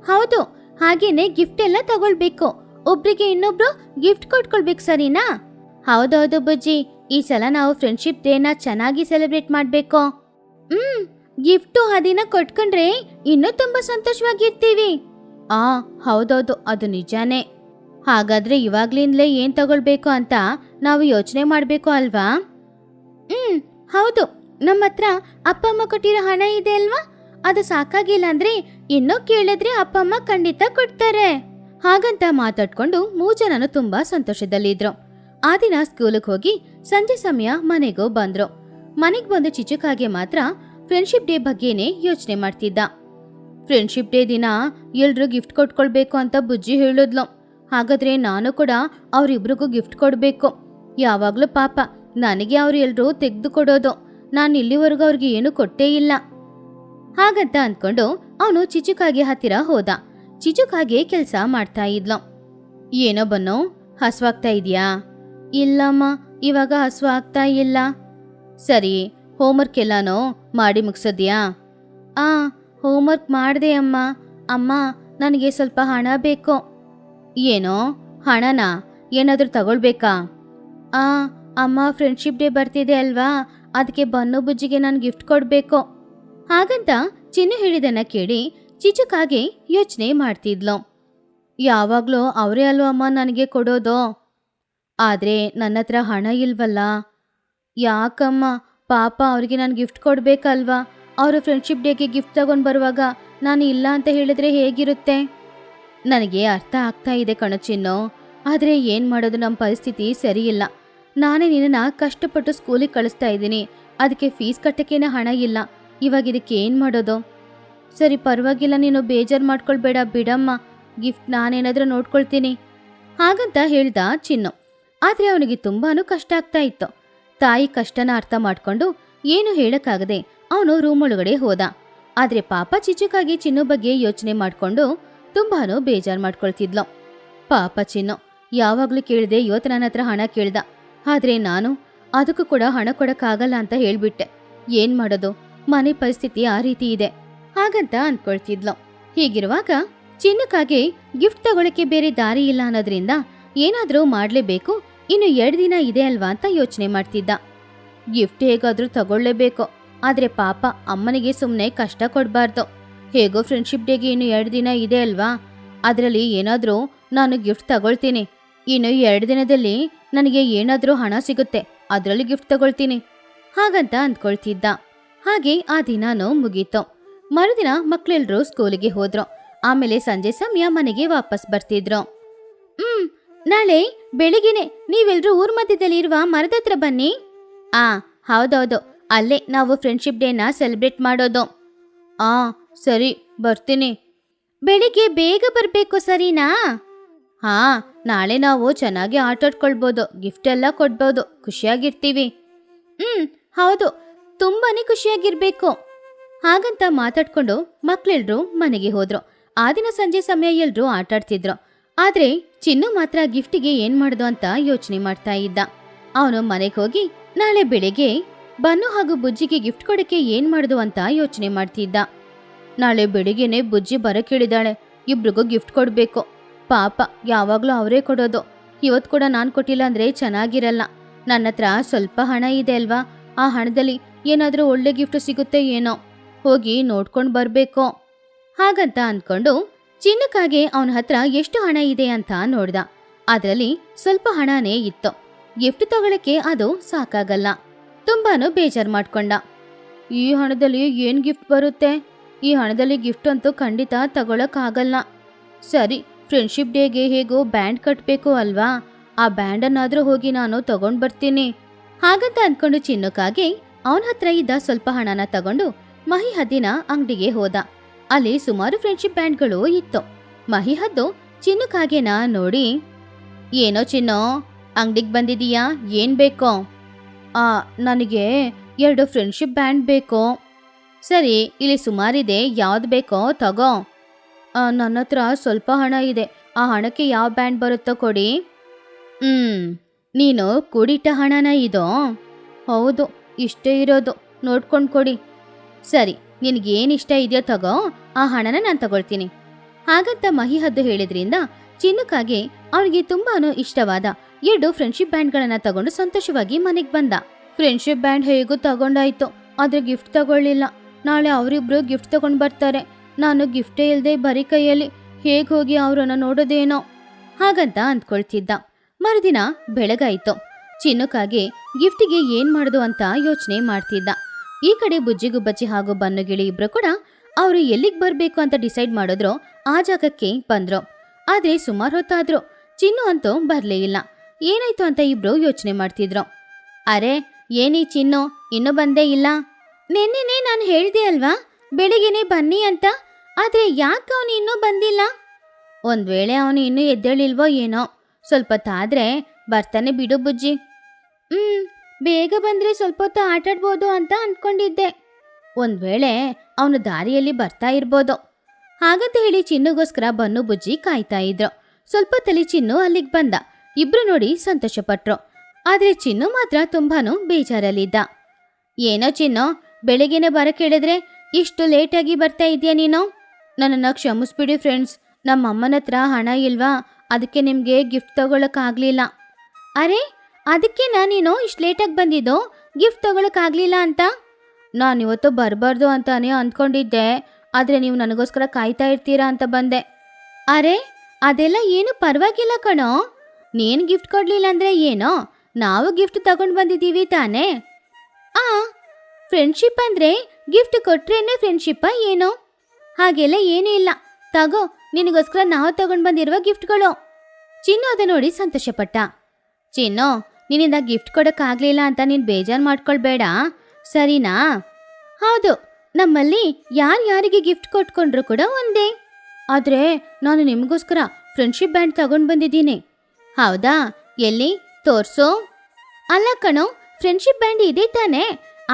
ಹೌದು, ಹಾಗೇನೆ ಗಿಫ್ಟ್ ಎಲ್ಲ ತಗೊಳ್ಬೇಕು. ಒಬ್ರಿಗೆ ಇನ್ನೊಬ್ರು ಗಿಫ್ಟ್ ಕೊಟ್ಕೊಳ್ಬೇಕು, ಸರಿನಾ? ಹೌದೌದು ಬುಜ್ಜಿ, ಈ ಸಲ ನಾವು ಫ್ರೆಂಡ್ಶಿಪ್ ಡೇನ ಚೆನ್ನಾಗಿ ಸೆಲೆಬ್ರೇಟ್ ಮಾಡ್ಬೇಕು. ಗಿಫ್ಟು ಆ ದಿನ ಕೊಟ್ಕೊಂಡ್ರೆ ಇನ್ನೂ ತುಂಬಾ ಸಂತೋಷವಾಗಿರ್ತೀವಿ. ಹೌದೌದು, ಅದು ನಿಜಾನೇ. ಹಾಗಾದ್ರೆ ಇವಾಗ್ಲಿಂದಲೇ ಏನ್ ತಗೊಳ್ಬೇಕು ಅಂತ ನಾವು ಯೋಚನೆ ಮಾಡ್ಬೇಕು ಅಲ್ವಾ? ಹೌದು, ನಮ್ಮ ಹತ್ರ ಅಪ್ಪ ಅಮ್ಮ ಕೊಟ್ಟಿರೋ ಹಣ ಇದೆ ಅಲ್ವಾ, ಅದು ಸಾಕಾಗಿಲ್ಲ ಅಂದ್ರೆ ಇನ್ನೂ ಕೇಳಿದ್ರೆ ಅಪ್ಪ ಅಮ್ಮ ಖಂಡಿತ ಕೊಡ್ತಾರೆ. ಹಾಗಂತ ಮಾತಾಡ್ಕೊಂಡು 3 ಜನನು ತುಂಬಾ ಸಂತೋಷದಲ್ಲಿದ್ರು. ಆ ದಿನ ಸ್ಕೂಲಿಗೆ ಹೋಗಿ ಸಂಜೆ ಸಮಯ ಮನೆಗೂ ಬಂದ್ರು. ಮನೆಗೆ ಬಂದು ಚಿಚುಕಾಗೆ ಮಾತ್ರ ಫ್ರೆಂಡ್ಶಿಪ್ ಡೇ ಬಗ್ಗೆನೇ ಯೋಚನೆ ಮಾಡ್ತಿದ್ದ. ಫ್ರೆಂಡ್ಶಿಪ್ ಡೇ ದಿನ ಎಲ್ರು ಗಿಫ್ಟ್ ಕೊಟ್ಕೊಳ್ಬೇಕು ಅಂತ ಬುಜ್ಜಿ ಹೇಳಿದ್ಲು. ಹಾಗಾದ್ರೆ ನಾನು ಕೂಡ ಅವ್ರಿಬ್ರಿಗೂ ಗಿಫ್ಟ್ ಕೊಡ್ಬೇಕು. ಯಾವಾಗ್ಲೂ ಪಾಪ ನನಗೆ ಅವ್ರು ಎಲ್ರು ತೆಗೆದು ಕೊಡೋದು, ನಾನು ಇಲ್ಲಿವರೆಗೂ ಅವ್ರಿಗೆ ಏನು ಕೊಟ್ಟೇ ಇಲ್ಲ. ಹಾಗಂತ ಅಂದ್ಕೊಂಡು ಅವನು ಚಿಚುಕಾಗೆ ಹತ್ತಿರ ಹೋದ. ಚಿಚುಕಾಗೆ ಕೆಲಸ ಮಾಡ್ತಾ ಇದ್ಲು. ಏನೋ ಬನ್ನು, ಹಸುವಾಗ್ತಾ ಇದೆಯಾ? ಇಲ್ಲಮ್ಮ, ಇವಾಗ ಹಸು ಆಗ್ತಾ ಇಲ್ಲ. ಸರಿ, ಹೋಮ್ವರ್ಕ್ ಎಲ್ಲಾನೋ ಮಾಡಿ ಮುಗಿಸೋದ್ಯಾ? ಹೋಮ್ವರ್ಕ್ ಮಾಡಿದೆ ಅಮ್ಮ. ಅಮ್ಮ, ನನಗೆ ಸ್ವಲ್ಪ ಹಣ ಬೇಕು. ಏನೋ ಹಣನಾ? ಏನಾದರೂ ತಗೊಳ್ಬೇಕಾ? ಅಮ್ಮ, ಫ್ರೆಂಡ್ಶಿಪ್ ಡೇ ಬರ್ತಿದೆ ಅಲ್ವಾ, ಅದಕ್ಕೆ ಬನ್ನು ಬುಜ್ಜಿಗೆ ನಾನು ಗಿಫ್ಟ್ ಕೊಡಬೇಕು. ಹಾಗಂತ ಚಿನ್ನು ಹೇಳಿದನ್ನ ಕೇಳಿ ಚಿಚುಕಾಗೆ ಯೋಚನೆ ಮಾಡ್ತಿದ್ಲು. ಯಾವಾಗ್ಲೂ ಅವರೇ ಅಲ್ವ ಅಮ್ಮ ನನಗೆ ಕೊಡೋದು, ಆದ್ರೆ ನನ್ನ ಹತ್ರ ಹಣ ಇಲ್ವಲ್ಲ. ಯಾಕಮ್ಮ, ಪಾಪ ಅವ್ರಿಗೆ ನಾನು ಗಿಫ್ಟ್ ಕೊಡ್ಬೇಕಲ್ವಾ? ಅವರು ಫ್ರೆಂಡ್ಶಿಪ್ ಡೇಗೆ ಗಿಫ್ಟ್ ತಗೊಂಡು ಬರುವಾಗ ನಾನು ಇಲ್ಲ ಅಂತ ಹೇಳಿದ್ರೆ ಹೇಗಿರುತ್ತೆ? ನನಗೆ ಅರ್ಥ ಆಗ್ತಾ ಇದೆ ಕಣೋ ಚಿನ್ನು, ಆದರೆ ಏನು ಮಾಡೋದು, ನಮ್ಮ ಪರಿಸ್ಥಿತಿ ಸರಿಯಿಲ್ಲ. ನಾನೇ ನಿನ್ನ ಕಷ್ಟಪಟ್ಟು ಸ್ಕೂಲಿಗೆ ಕಳಿಸ್ತಾ ಇದ್ದೀನಿ, ಅದಕ್ಕೆ ಫೀಸ್ ಕಟ್ಟಕ್ಕೇನೆ ಹಣ ಇಲ್ಲ. ಇವಾಗ ಇದಕ್ಕೆ ಏನು ಮಾಡೋದು? ಸರಿ ಪರವಾಗಿಲ್ಲ, ನೀನು ಬೇಜಾರು ಮಾಡ್ಕೊಳ್ಬೇಡ, ಬಿಡಮ್ಮ, ಗಿಫ್ಟ್ ನಾನೇನಾದ್ರೂ ನೋಡ್ಕೊಳ್ತೀನಿ. ಹಾಗಂತ ಹೇಳ್ದ ಚಿನ್ನು. ಆದರೆ ಅವನಿಗೆ ತುಂಬಾನು ಕಷ್ಟ ಆಗ್ತಾ ಇತ್ತು. ತಾಯಿ ಕಷ್ಟನ ಅರ್ಥ ಮಾಡ್ಕೊಂಡು ಏನು ಹೇಳಕ್ಕಾಗದೆ ಅವನು ರೂಮ್ ಒಳಗಡೆ ಹೋದ. ಆದರೆ ಪಾಪ ಚಿಚುಕಾಗಿ ಚಿನ್ನು ಬಗ್ಗೆ ಯೋಚನೆ ಮಾಡ್ಕೊಂಡು ತುಂಬಾನು ಬೇಜಾರು ಮಾಡ್ಕೊಳ್ತಿದ್ಲು. ಪಾಪ ಚಿನ್ನು ಯಾವಾಗ್ಲೂ ಕೇಳಿದೆ, ಇವತ್ತು ನನ್ನ ಹತ್ರ ಹಣ ಕೇಳ್ದ. ಆದ್ರೆ ನಾನು ಅದಕ್ಕೂ ಕೂಡ ಹಣ ಕೊಡಕ್ಕಾಗಲ್ಲ ಅಂತ ಹೇಳ್ಬಿಟ್ಟೆ. ಏನ್ ಮಾಡೋದು, ಮನೆ ಪರಿಸ್ಥಿತಿ ಆ ರೀತಿ ಇದೆ ಹಾಗಂತ ಅನ್ಕೊಳ್ತಿದ್ಲು. ಹೀಗಿರುವಾಗ ಚಿನ್ನಕ್ಕಾಗಿ ಗಿಫ್ಟ್ ತಗೊಳಕ್ಕೆ ಬೇರೆ ದಾರಿ ಇಲ್ಲ ಅನ್ನೋದ್ರಿಂದ ಏನಾದ್ರೂ ಮಾಡ್ಲೇಬೇಕು, ಇನ್ನು 2 ದಿನ ಇದೆ ಅಲ್ವಾ ಅಂತ ಯೋಚನೆ ಮಾಡ್ತಿದ್ದ. ಗಿಫ್ಟ್ ಹೇಗಾದ್ರೂ ತಗೊಳ್ಳೇಬೇಕು, ಆದ್ರೆ ಪಾಪ ಅಮ್ಮನಿಗೆ ಸುಮ್ಮನೆ ಕಷ್ಟ ಕೊಡ್ಬಾರ್ದು. ಹೇಗೋ ಫ್ರೆಂಡ್ಶಿಪ್ ಡೇಗೆ ಇನ್ನು 2 ದಿನ ಇದೆ ಅಲ್ವಾ, ಅದರಲ್ಲಿ ಏನಾದ್ರೂ ನಾನು ಗಿಫ್ಟ್ ತಗೊಳ್ತೀನಿ. ಇನ್ನು 2 ದಿನದಲ್ಲಿ ನನಗೆ ಏನಾದ್ರೂ ಹಣ ಸಿಗುತ್ತೆ, ಅದರಲ್ಲಿ ಗಿಫ್ಟ್ ತಗೊಳ್ತೀನಿ ಹಾಗಂತ ಅಂದ್ಕೊಳ್ತಿದ್ದ. ಹಾಗೆ ಆ ದಿನಾನು ಮುಗೀತು. ಮರುದಿನ ಮಕ್ಳೆಲ್ರೂ ಸ್ಕೂಲಿಗೆ ಹೋದ್ರು. ಆಮೇಲೆ ಸಂಜೆ ಸಮಯ ಮನೆಗೆ ವಾಪಸ್ ಬರ್ತಿದ್ರು. ನಾಳೆ ಬೆಳಿಗ್ಗೆನೆ ನೀವೆಲ್ರೂ ಊರ್ ಮಧ್ಯದಲ್ಲಿ ಇರುವ ಮರದ ಹತ್ರ ಬನ್ನಿ. ಹೌದೌದು, ಅಲ್ಲೇ ನಾವು ಫ್ರೆಂಡ್ಶಿಪ್ ಡೇನ ಸೆಲೆಬ್ರೇಟ್ ಮಾಡೋದು. ಸರಿ ಬರ್ತೀನಿ. ಬೆಳಿಗ್ಗೆ ಬೇಗ ಬರ್ಬೇಕು, ಸರಿನಾ? ನಾಳೆ ನಾವು ಚೆನ್ನಾಗಿ ಆಟಾಡ್ಕೊಳ್ಬೋದು, ಗಿಫ್ಟ್ ಎಲ್ಲ ಕೊಡ್ಬೋದು, ಖುಷಿಯಾಗಿರ್ತೀವಿ. ಹೌದು, ತುಂಬಾನೇ ಖುಷಿಯಾಗಿರ್ಬೇಕು ಹಾಗಂತ ಮಾತಾಡ್ಕೊಂಡು ಮಕ್ಳೆಲ್ರೂ ಮನೆಗೆ ಹೋದ್ರು. ಆ ದಿನ ಸಂಜೆ ಸಮಯ ಎಲ್ರೂ ಆಟಾಡ್ತಿದ್ರು. ಆದ್ರೆ ಚಿನ್ನು ಮಾತ್ರ ಗಿಫ್ಟಿಗೆ ಏನ್ ಮಾಡುದು ಅಂತ ಯೋಚನೆ ಮಾಡ್ತಾ ಇದ್ದ. ಅವನು ಮನೆಗೆ ಹೋಗಿ ನಾಳೆ ಬೆಳಿಗ್ಗೆ ಬನ್ನು ಹಾಗೂ ಬುಜ್ಜಿಗೆ ಗಿಫ್ಟ್ ಕೊಡಕ್ಕೆ ಏನ್ ಮಾಡುದು ಅಂತ ಯೋಚನೆ ಮಾಡ್ತಿದ್ದ. ನಾಳೆ ಬೆಳಿಗ್ಗೆನೆ ಬುಜ್ಜಿ ಬರಕ್ ಹೇಳಿದಾಳೆ, ಇಬ್ರಿಗೂ ಗಿಫ್ಟ್ ಕೊಡ್ಬೇಕು. ಪಾಪ ಯಾವಾಗ್ಲೂ ಅವರೇ ಕೊಡೋದು, ಇವತ್ ಕೂಡ ನಾನ್ ಕೊಟ್ಟಿಲ್ಲ ಅಂದ್ರೆ ಚೆನ್ನಾಗಿರಲ್ಲ. ನನ್ನ ಹತ್ರ ಸ್ವಲ್ಪ ಹಣ ಇದೆ ಅಲ್ವಾ, ಆ ಹಣದಲ್ಲಿ ಏನಾದ್ರೂ ಒಳ್ಳೆ ಗಿಫ್ಟ್ ಸಿಗುತ್ತೆ ಏನೋ, ಹೋಗಿ ನೋಡ್ಕೊಂಡ್ ಬರ್ಬೇಕು ಹಾಗಂತ ಅನ್ಕೊಂಡು ಚಿನ್ನಕ್ಕಾಗೆ ಅವನ ಹತ್ರ ಎಷ್ಟು ಹಣ ಇದೆ ಅಂತ ನೋಡ್ದ. ಅದ್ರಲ್ಲಿ ಸ್ವಲ್ಪ ಹಣನೇ ಇತ್ತು. ಗಿಫ್ಟ್ ತಗೊಳಕ್ಕೆ ಅದು ಸಾಕಾಗಲ್ಲ. ತುಂಬಾನು ಬೇಜಾರ್ ಮಾಡ್ಕೊಂಡ. ಈ ಹಣದಲ್ಲಿ ಏನ್ ಗಿಫ್ಟ್ ಬರುತ್ತೆ, ಈ ಹಣದಲ್ಲಿ ಗಿಫ್ಟ್ ಅಂತೂ ಖಂಡಿತ ತಗೊಳಕ್ ಆಗಲ್ಲ. ಸರಿ, ಫ್ರೆಂಡ್ಶಿಪ್ ಡೇಗೆ ಹೇಗೋ ಬ್ಯಾಂಡ್ ಕಟ್ಬೇಕು ಅಲ್ವಾ, ಆ ಬ್ಯಾಂಡ್ ಅನ್ನಾದ್ರೂ ಹೋಗಿ ನಾನು ತಗೊಂಡ್ ಬರ್ತೀನಿ ಹಾಗಂತ ಅನ್ಕೊಂಡು ಚಿನ್ನಕ್ಕಾಗಿ ಅವನ ಹತ್ರ ಇದ್ದ ಸ್ವಲ್ಪ ಹಣನ ತಗೊಂಡು ಮಹಿಹದ್ದಿನ ಅಂಗಡಿಗೆ ಹೋದ. ಅಲ್ಲಿ ಸುಮಾರು ಫ್ರೆಂಡ್ಶಿಪ್ ಬ್ಯಾಂಡ್ಗಳು ಇತ್ತು. ಮಹಿಹದ್ದು ಚಿನ್ನಕ್ಕಾಗೆನ ನೋಡಿ, ಏನೋ ಚಿನ್ನೋ, ಅಂಗಡಿಗೆ ಬಂದಿದೀಯಾ, ಏನ್ ಬೇಕೋ? ನನಗೆ 2 ಫ್ರೆಂಡ್ಶಿಪ್ ಬ್ಯಾಂಡ್ ಬೇಕು. ಸರಿ, ಇಲ್ಲಿ ಸುಮಾರಿದೆ, ಯಾವ್ದು ಬೇಕೋ ತಗೋ. ನನ್ನ ಹತ್ರ ಸ್ವಲ್ಪ ಹಣ ಇದೆ, ಆ ಹಣಕ್ಕೆ ಯಾವ ಬ್ಯಾಂಡ್ ಬರುತ್ತೋ ಕೊಡಿ. ನೀನು ಕೂಡಿಟ್ಟ ಹಣನ ಇದೋ? ಹೌದು, ಇಷ್ಟೇ ಇರೋದು, ನೋಡ್ಕೊಂಡು ಕೊಡಿ. ಸರಿ, ನಿನಗೇನು ಇಷ್ಟ ಇದೆಯೋ ತಗೋ, ಆ ಹಣನ ನಾನು ತಗೊಳ್ತೀನಿ ಹಾಗಂತ ಮಹಿಹದ್ದು ಹೇಳಿದ್ರಿಂದ ಚಿನ್ನಕ್ಕಾಗಿ ಅವನಿಗೆ ತುಂಬಾನು ಇಷ್ಟವಾದ 2 ಫ್ರೆಂಡ್ಶಿಪ್ ಬ್ಯಾಂಡ್ಗಳನ್ನ ತಗೊಂಡು ಸಂತೋಷವಾಗಿ ಮನೆಗೆ ಬಂದ. ಫ್ರೆಂಡ್ಶಿಪ್ ಬ್ಯಾಂಡ್ ಹೇಗೂ ತಗೊಂಡಾಯ್ತು, ಆದ್ರೆ ಗಿಫ್ಟ್ ತಗೊಳ್ಳಿಲ್ಲ. ನಾಳೆ ಅವರಿಬ್ರು ಗಿಫ್ಟ್ ತಗೊಂಡ್ ಬರ್ತಾರೆ. ನಾನು ಗಿಫ್ಟೇ ಇಲ್ಲದೆ ಬರೀ ಕೈಯಲ್ಲಿ ಹೇಗೆ ಹೋಗಿ ಅವರನ್ನ ನೋಡೋದೇನೋ ಹಾಗಂತ ಅಂದ್ಕೊಳ್ತಿದ್ದ. ಮರುದಿನ ಬೆಳಗಾಯ್ತು. ಚಿನ್ನಕ್ಕಾಗಿ ಗಿಫ್ಟಿಗೆ ಏನ್ ಮಾಡುದು ಅಂತ ಯೋಚನೆ ಮಾಡ್ತಿದ್ದ. ಈ ಕಡೆ ಬುಜ್ಜಿಗುಬ್ಬಚ್ಚಿ ಹಾಗೂ ಬನ್ನುಗಿಳಿ ಇಬ್ರು ಕೂಡ ಅವರು ಎಲ್ಲಿಗೆ ಬರ್ಬೇಕು ಅಂತ ಡಿಸೈಡ್ ಮಾಡಿದ್ರು ಆ ಜಾಗಕ್ಕೆ ಬಂದ್ರು. ಆದ್ರೆ ಸುಮಾರು ಹೊತ್ತಾದ್ರು, ಚಿನ್ನು ಅಂತೂ ಬರ್ಲೇ ಇಲ್ಲ. ಏನಾಯ್ತು ಅಂತ ಇಬ್ರು ಯೋಚನೆ ಮಾಡ್ತಿದ್ರು. ಅರೆ, ಏನಿ ಚಿನ್ನು ಇನ್ನೂ ಬಂದೇ ಇಲ್ಲ? ನೆನ್ನೆನೆ ನಾನು ಹೇಳ್ದೆ ಅಲ್ವಾ ಬೆಳಿಗ್ಗೆನೆ ಬನ್ನಿ ಅಂತ, ಆದ್ರೆ ಯಾಕೆ ಅವನು ಇನ್ನೂ ಬಂದಿಲ್ಲ? ಒಂದ್ ವೇಳೆ ಅವನು ಇನ್ನೂ ಎದ್ದೇಳಿಲ್ವೋ ಏನೋ, ಸ್ವಲ್ಪ ಹೊತ್ತಾದ್ರೆ ಬರ್ತಾನೆ ಬಿಡು ಬುಜ್ಜಿ. ಬೇಗ ಬಂದ್ರೆ ಸ್ವಲ್ಪ ಹೊತ್ತು ಆಟಾಡ್ಬೋದು ಅಂತ ಅನ್ಕೊಂಡಿದ್ದೆ. ಒಂದ್ ವೇಳೆ ಅವನು ದಾರಿಯಲ್ಲಿ ಬರ್ತಾ ಇರ್ಬೋದು ಹಾಗಂತ ಹೇಳಿ ಚಿನ್ನುಗೋಸ್ಕರ ಬನ್ನು ಬುಜ್ಜಿ ಕಾಯ್ತಾ ಇದ್ರು. ಸ್ವಲ್ಪ ತಲೆ ಚಿನ್ನು ಅಲ್ಲಿಗೆ ಬಂದ. ಇಬ್ರು ನೋಡಿ ಸಂತೋಷ ಪಟ್ರು. ಆದ್ರೆ ಚಿನ್ನು ಮಾತ್ರ ತುಂಬಾನು ಬೇಜಾರಲ್ಲಿದ್ದ. ಏನೋ ಚಿನ್ನು, ಬೆಳಿಗ್ಗೆನೆ ಬರಕ್ ಹೇಳಿದ್ರೆ ಇಷ್ಟು ಲೇಟಾಗಿ ಬರ್ತಾ ಇದೆಯಾ ನೀನು? ನನ್ನನ್ನು ಕ್ಷಮಿಸ್ಬಿಡಿ ಫ್ರೆಂಡ್ಸ್, ನಮ್ಮ ಅಮ್ಮನ ಹತ್ರ ಹಣ ಇಲ್ವಾ, ಅದಕ್ಕೆ ನಿಮಗೆ ಗಿಫ್ಟ್ ತಗೊಳಕ್ಕಾಗ್ಲಿಲ್ಲ. ಅರೆ, ಅದಕ್ಕೆ ನಾನೇನೋ ಇಷ್ಟು ಲೇಟಾಗಿ ಬಂದಿದ್ದು ಗಿಫ್ಟ್ ತಗೊಳಕ್ಕಾಗ್ಲಿಲ್ಲ ಅಂತ? ನಾನಿವತ್ತು ಬರಬಾರ್ದು ಅಂತಾನೆ ಅಂದ್ಕೊಂಡಿದ್ದೆ, ಆದರೆ ನೀವು ನನಗೋಸ್ಕರ ಕಾಯ್ತಾ ಇರ್ತೀರಾ ಅಂತ ಬಂದೆ. ಅರೆ, ಅದೆಲ್ಲ ಏನು ಪರವಾಗಿಲ್ಲ ಕಣೋ, ನೀನು ಗಿಫ್ಟ್ ಕೊಡ್ಲಿಲ್ಲ ಅಂದ್ರೆ ಏನೋ, ನಾವು ಗಿಫ್ಟ್ ತಗೊಂಡು ಬಂದಿದ್ದೀವಿ ತಾನೇ. ಫ್ರೆಂಡ್ಶಿಪ್ ಅಂದ್ರೆ ಗಿಫ್ಟ್ ಕೊಟ್ರೇನೆ ಫ್ರೆಂಡ್ಶಿಪ್ಪಾ ಏನೋ? ಹಾಗೆಲ್ಲ ಏನೂ ಇಲ್ಲ, ತಗೋ, ನಿನಗೋಸ್ಕರ ನಾವು ತಗೊಂಡು ಬಂದಿರುವ ಗಿಫ್ಟ್ಗಳು. ಚಿನ್ನು ಅದ ನೋಡಿ ಸಂತೋಷಪಟ್ಟ. ಚಿನ್ನು, ನಿನ್ನಿಂದ ಗಿಫ್ಟ್ ಕೊಡೋಕ್ಕಾಗಲಿಲ್ಲ ಅಂತ ನೀನು ಬೇಜಾರು ಮಾಡ್ಕೊಳ್ಬೇಡ, ಸರಿನಾ? ಹೌದು, ನಮ್ಮಲ್ಲಿ ಯಾರಿಗೆ ಗಿಫ್ಟ್ ಕೊಟ್ಕೊಂಡ್ರು ಕೂಡ ಒಂದೇ. ಆದರೆ ನಾನು ನಿಮಗೋಸ್ಕರ ಫ್ರೆಂಡ್ಶಿಪ್ ಬ್ಯಾಂಡ್ ತಗೊಂಡು ಬಂದಿದ್ದೀನಿ. ಹೌದಾ? ಎಲ್ಲಿ ತೋರ್ಸೋ? ಅಲ್ಲ ಕಣೋ, ಫ್ರೆಂಡ್ಶಿಪ್ ಬ್ಯಾಂಡ್ ಇದೆ ತಾನೇ,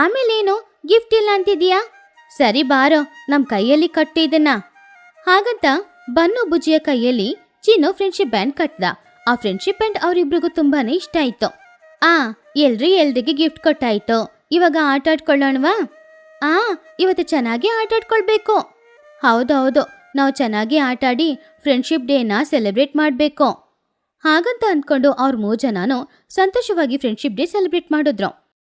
ಆಮೇಲೇನು ಗಿಫ್ಟ್ ಇಲ್ಲ ಅಂತಿದೀಯಾ? ಸರಿ ಬಾರೋ, ನಮ್ಮ ಕೈಯಲ್ಲಿ ಕಟ್ಟು ಇದನ್ನ ಹಾಗಂತ ಬನ್ನು ಬುಜ್ಜಿಯ ಕೈಯಲ್ಲಿ ಚಿನ್ನು ಫ್ರೆಂಡ್ಶಿಪ್ ಬ್ಯಾಂಡ್ ಕಟ್ದ. ಆ ಫ್ರೆಂಡ್ಶಿಪ್ ಬ್ಯಾಂಡ್ ಅವರಿಬ್ರಿಗೂ ತುಂಬಾನೇ ಇಷ್ಟ ಆಯ್ತು. ಎಲ್ರಿಗೆ ಗಿಫ್ಟ್ ಕೊಟ್ಟಾಯ್ತು. ಇವಾಗ ಆಟ ಆಡ್ಕೊಳ್ಳೋಣವಾ? ಆ ಇವತ್ತು ಚೆನ್ನಾಗಿ ಆಟ ಆಡ್ಕೊಳ್ಬೇಕು. ಹೌದೌದು, ನಾವು ಚೆನ್ನಾಗಿ ಆಟ ಆಡಿ ಫ್ರೆಂಡ್ಶಿಪ್ ಡೇನ ಸೆಲೆಬ್ರೇಟ್ ಮಾಡಬೇಕು. ಹಾಗಂತ ಅಂದ್ಕೊಂಡು ಅವ್ರ 3 ಜನನು ಸಂತೋಷವಾಗಿ ಫ್ರೆಂಡ್ಶಿಪ್ ಡೇ ಸೆಲೆಬ್ರೇಟ್ ಮಾಡಿದ್ರು.